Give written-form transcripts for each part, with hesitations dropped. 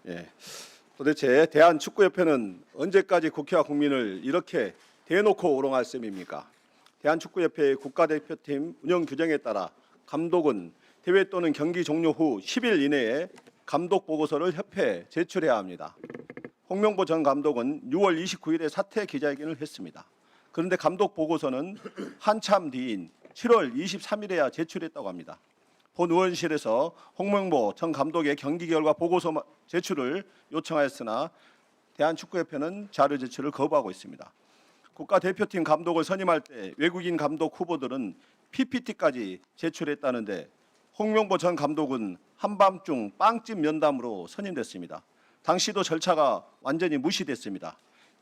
예. 도대체 대한축구협회는 언제까지 국회와 국민을 이렇게 대놓고 오롱할 셈입니까? 대한축구협회의 국가대표팀 운영 규정에 따라 감독은 대회 또는 경기 종료 후 10일 이내에 감독 보고서를 협회에 제출해야 합니다. 홍명보 전 감독은 6월 29일에 사퇴 기자회견을 했습니다. 그런데 감독 보고서는 한참 뒤인 7월 23일에야 제출했다고 합니다. 본 의원실에서 홍명보 전 감독의 경기 결과 보고서 제출을 요청하였으나 대한축구협회는 자료 제출을 거부하고 있습니다. 국가대표팀 감독을 선임할 때 외국인 감독 후보들은 PPT까지 제출했다는데 홍명보 전 감독은 한밤중 빵집 면담으로 선임됐습니다. 당시도 절차가 완전히 무시됐습니다.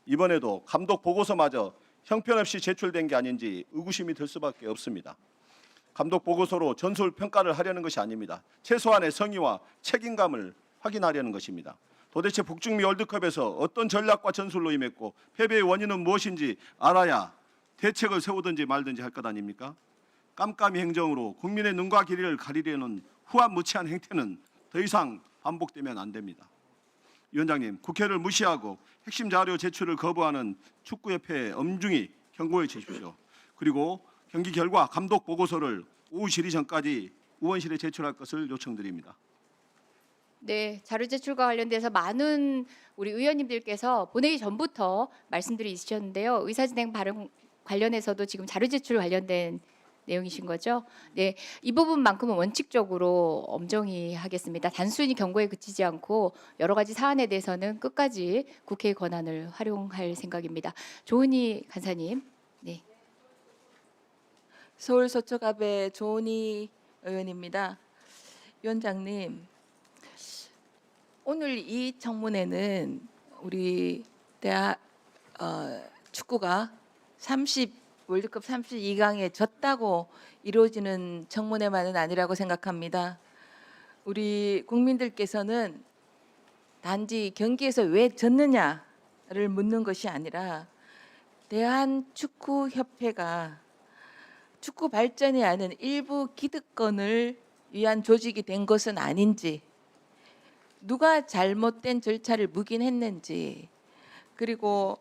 이번에도 감독 보고서마저 형편없이 제출된 게 아닌지 의구심이 들 수밖에 없습니다. 감독 보고서로 전술 평가를 하려는 것이 아닙니다. 최소한의 성의와 책임감을 확인하려는 것입니다. 도대체 북중미 월드컵에서 어떤 전략과 전술로 임했고 패배의 원인은 무엇인지 알아야 대책을 세우든지 말든지 할 것 아닙니까? 깜깜이 행정으로 국민의 눈과 귀를 가리려는 후한무치한 행태는 더 이상 반복되면 안 됩니다. 위원장님, 국회를 무시하고 핵심 자료 제출을 거부하는 축구협회에 엄중히 경고해 주십시오. 그리고 경기 결과 감독 보고서를 오후 질의 전까지 의원실에 제출할 것을 요청드립니다. 네, 자료 제출과 관련돼서 많은 우리 의원님들께서 본회의 전부터 말씀들이 있으셨는데요. 의사진행 발언 관련해서도 지금 자료 제출 관련된 내용이신 거죠? 네, 이 부분만큼은 원칙적으로 엄정히 하겠습니다. 단순히 경고에 그치지 않고 여러 가지 사안에 대해서는 끝까지 국회의 권한을 활용할 생각입니다. 조은희 간사님. 네. 서울 서초갑의 조은희 의원입니다. 위원장님, 오늘 이 청문회는 우리 축구가 월드컵 32강에 졌다고 이루어지는 청문회만은 아니라고 생각합니다. 우리 국민들께서는 단지 경기에서 왜 졌느냐를 묻는 것이 아니라 대한축구협회가 축구 발전에 하는 일부 기득권을 위한 조직이 된 것은 아닌지, 누가 잘못된 절차를 묵인했는지, 그리고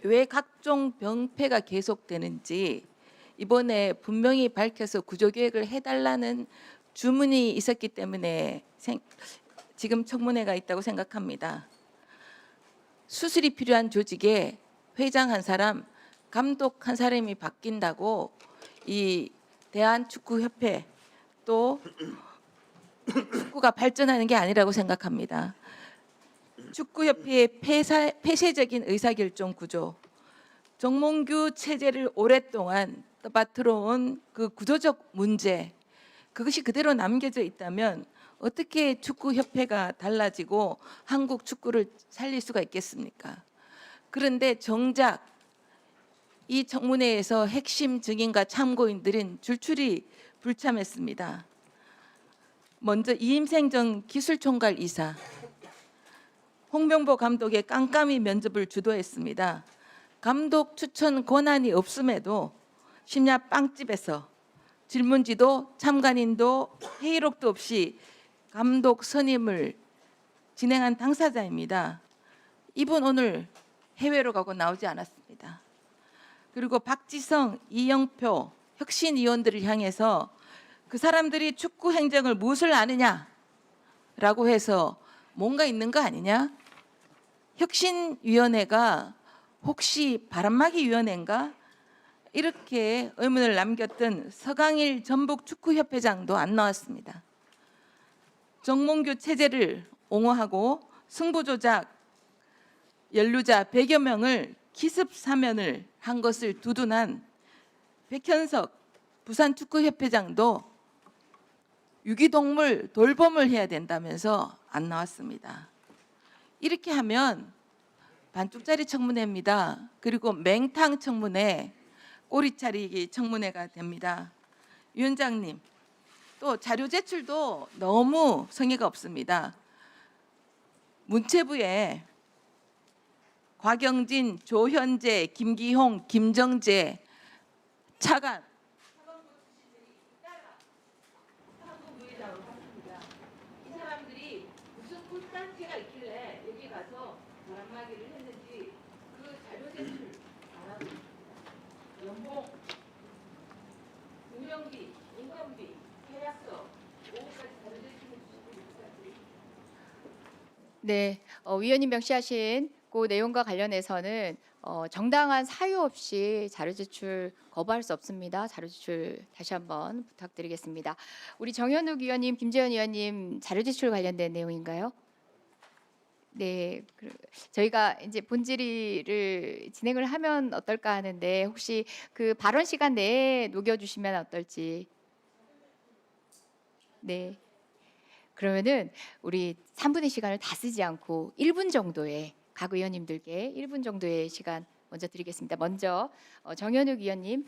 왜 각종 병폐가 계속되는지 이번에 분명히 밝혀서 구조개혁을 해달라는 주문이 있었기 때문에 지금 청문회가 있다고 생각합니다. 수술이 필요한 조직에 회장 한 사람, 감독 한 사람이 바뀐다고 이 대한축구협회 또 축구가 발전하는 게 아니라고 생각합니다. 축구협회의 폐쇄적인 의사결정 구조, 정몽규 체제를 오랫동안 떠받들어온 그 구조적 문제, 그것이 그대로 남겨져 있다면 어떻게 축구협회가 달라지고 한국 축구를 살릴 수가 있겠습니까? 그런데 정작 이 청문회에서 핵심 증인과 참고인들은 줄줄이 불참했습니다. 먼저 이임생정 기술총괄 이사, 홍명보 감독의 깜깜이 면접을 주도했습니다. 감독 추천 권한이 없음에도 심야 빵집에서 질문지도 참관인도 회의록도 없이 감독 선임을 진행한 당사자입니다. 이분 오늘 해외로 가고 나오지 않았습니다. 그리고 박지성, 이영표 혁신위원들을 향해서 그 사람들이 축구 행정을 무엇을 아느냐라고 해서 뭔가 있는 거 아니냐? 혁신위원회가 혹시 바람막이 위원회인가? 이렇게 의문을 남겼던 서강일 전북축구협회장도 안 나왔습니다. 정몽규 체제를 옹호하고 승부조작 연루자 100여 명을 기습 사면을 한 것을 두둔한 백현석 부산축구협회장도 유기동물 돌봄을 해야 된다면서 안 나왔습니다. 이렇게 하면 반쪽짜리 청문회입니다. 그리고 맹탕 청문회, 꼬리차리기 청문회가 됩니다. 위원장님, 또 자료 제출도 너무 성의가 없습니다. 문체부에 곽영진, 조현재, 김기홍, 김정재 차관 이 사람들이 무슨 꿀단체가 있길래 이야기를 했는지 그 자료 제출 바람, 연봉, 운영비, 인건비, 계약서 오후까지 자료 제출해 주시길 부탁드립니다. 네, 위원님 명시하신 그 내용과 관련해서는 정당한 사유 없이 자료 제출 거부할 수 없습니다. 자료 제출 다시 한번 부탁드리겠습니다. 우리 정현욱 위원님, 김재현 위원님 자료 제출 관련된 내용인가요? 네, 저희가 이제 본질의를 진행을 하면 어떨까 하는데 혹시 그 발언 시간 내에 녹여주시면 어떨지. 네. 그러면은 우리 3분의 시간을 다 쓰지 않고 1분 정도의 각 의원님들께 1분 정도의 시간 먼저 드리겠습니다. 먼저 정현욱 위원님.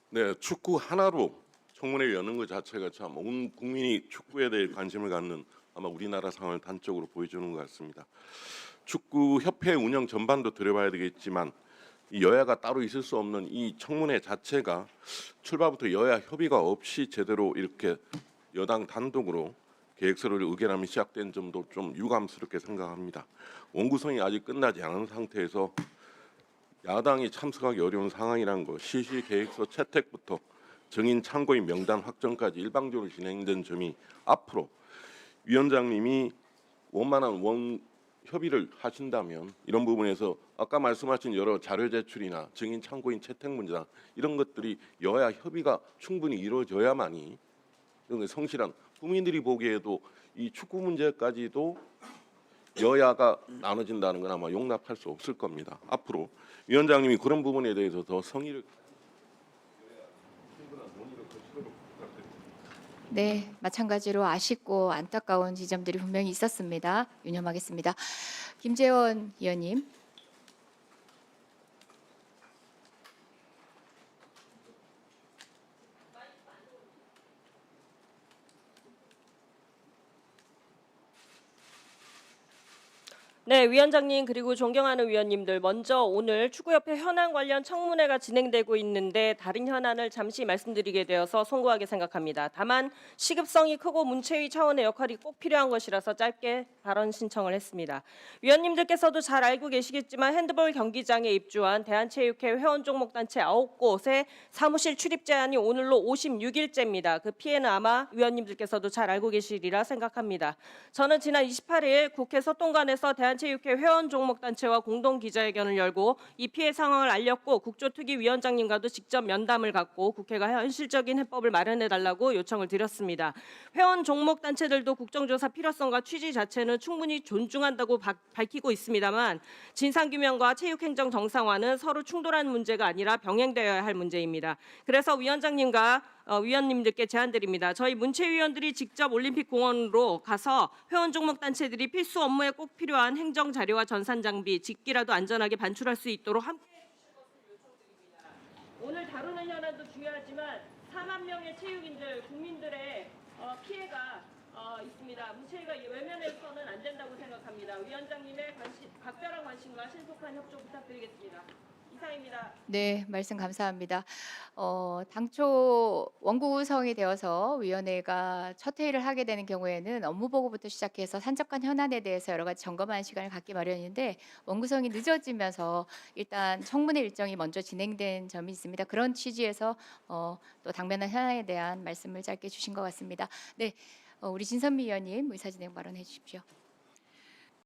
네, 축구 하나로 청문회 여는 것 자체가 참 온 국민이 축구에 대해 관심을 갖는 아마 우리나라 상황을 단적으로 보여주는 것 같습니다. 축구 협회 운영 전반도 들여봐야 되겠지만 이 여야가 따로 있을 수 없는 이 청문회 자체가 출발부터 여야 협의가 없이 제대로 이렇게 여당 단독으로 계획서를 의결함이 시작된 점도 좀 유감스럽게 생각합니다. 원구성이 아직 끝나지 않은 상태에서 야당이 참석하기 어려운 상황이란 것, 실시 계획서 채택부터 증인 참고인 명단 확정까지 일방적으로 진행된 점이 앞으로 위원장님이 원만한 협의를 하신다면 이런 부분에서 아까 말씀하신 여러 자료 제출이나 증인 참고인 채택 문제나 이런 것들이 여야 협의가 충분히 이루어져야만이 성실한 국민들이 보기에도 이 축구 문제까지도 여야가 나눠진다는 건 아마 용납할 수 없을 겁니다. 앞으로 위원장님이 그런 부분에 대해서 더 성의를 네, 마찬가지로 아쉽고 안타까운 지점들이 분명히 있었습니다. 유념하겠습니다. 김재원 의원님. 네, 위원장님 그리고 존경하는 위원님들, 먼저 오늘 축구협회 현안 관련 청문회가 진행되고 있는데 다른 현안을 잠시 말씀드리게 되어서 송구하게 생각합니다. 다만 시급성이 크고 문체위 차원의 역할이 꼭 필요한 것이라서 짧게 발언 신청을 했습니다. 위원님들께서도 잘 알고 계시겠지만 핸드볼 경기장에 입주한 대한체육회 회원 종목단체 9곳의 사무실 출입 제한이 오늘로 56일째입니다. 그 피해는 아마 위원님들께서도 잘 알고 계시리라 생각합니다. 저는 지난 28일 국회 소통관에서 대한체육회 회원 종목단체와 공동 기자회견을 열고 이 피해 상황을 알렸고 국조특위위원장님과도 직접 면담을 갖고 국회가 현실적인 해법을 마련해달라고 요청을 드렸습니다. 회원 종목단체들도 국정조사 필요성과 취지 자체는 충분히 존중한다고 밝히고 있습니다만 진상규명과 체육행정 정상화는 서로 충돌하는 문제가 아니라 병행되어야 할 문제입니다. 그래서 위원장님과 위원님들께 제안드립니다. 저희 문체위원들이 직접 올림픽공원으로 가서 회원 종목 단체들이 필수 업무에 꼭 필요한 행정 자료와 전산 장비, 직기라도 안전하게 반출할 수 있도록 함께 해주실 것을 요청드립니다. 오늘 다루는 현안도 중요하지만 4만 명의 체육인들, 국민들의 피해가 있습니다. 문체위가 외면해서는 안 된다고 생각합니다. 위원장님의 각별한 관심과 신속한 협조 부탁드리겠습니다. 이상입니다. 네, 말씀 감사합니다. 당초 원구 구성이 되어서 위원회가 첫 회의를 하게 되는 경우에는 업무 보고부터 시작해서 산적한 현안에 대해서 여러 가지 점검하는 시간을 갖기 마련인데 원구성이 늦어지면서 일단 청문회 일정이 먼저 진행된 점이 있습니다. 그런 취지에서 또 당면한 현안에 대한 말씀을 짧게 주신 것 같습니다. 네, 우리 진선미 의원님 의사진행 발언해 주십시오.